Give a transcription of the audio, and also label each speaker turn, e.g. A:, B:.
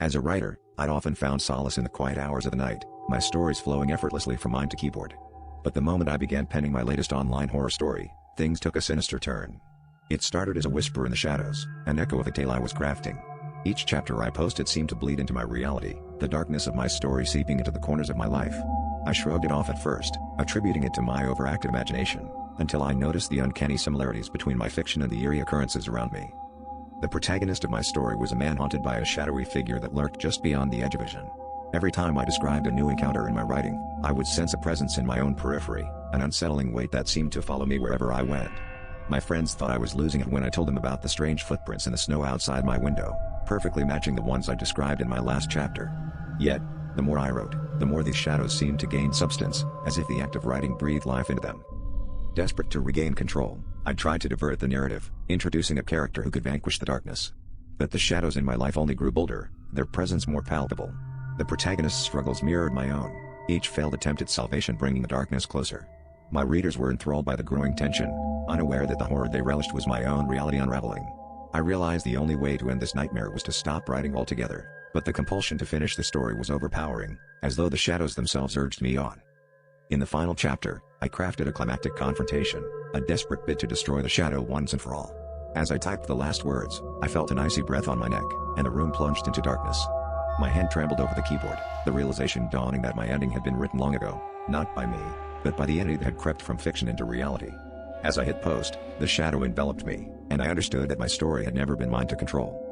A: As a writer, I'd often found solace in the quiet hours of the night, my stories flowing effortlessly from mind to keyboard. But the moment I began penning my latest online horror story, things took a sinister turn. It started as a whisper in the shadows, an echo of a tale I was crafting. Each chapter I posted seemed to bleed into my reality, the darkness of my story seeping into the corners of my life. I shrugged it off at first, attributing it to my overactive imagination, until I noticed the uncanny similarities between my fiction and the eerie occurrences around me. The protagonist of my story was a man haunted by a shadowy figure that lurked just beyond the edge of vision. Every time I described a new encounter in my writing, I would sense a presence in my own periphery, an unsettling weight that seemed to follow me wherever I went. My friends thought I was losing it when I told them about the strange footprints in the snow outside my window, perfectly matching the ones I described in my last chapter. Yet, the more I wrote, the more these shadows seemed to gain substance, as if the act of writing breathed life into them. Desperate to regain control, I tried to divert the narrative, introducing a character who could vanquish the darkness. But the shadows in my life only grew bolder, their presence more palpable. The protagonist's struggles mirrored my own, each failed attempt at salvation bringing the darkness closer. My readers were enthralled by the growing tension, unaware that the horror they relished was my own reality unraveling. I realized the only way to end this nightmare was to stop writing altogether, but the compulsion to finish the story was overpowering, as though the shadows themselves urged me on. In the final chapter, I crafted a climactic confrontation, a desperate bid to destroy the shadow once and for all. As I typed the last words, I felt an icy breath on my neck, and the room plunged into darkness. My hand trembled over the keyboard, the realization dawning that my ending had been written long ago, not by me, but by the entity that had crept from fiction into reality. As I hit post, the shadow enveloped me, and I understood that my story had never been mine to control.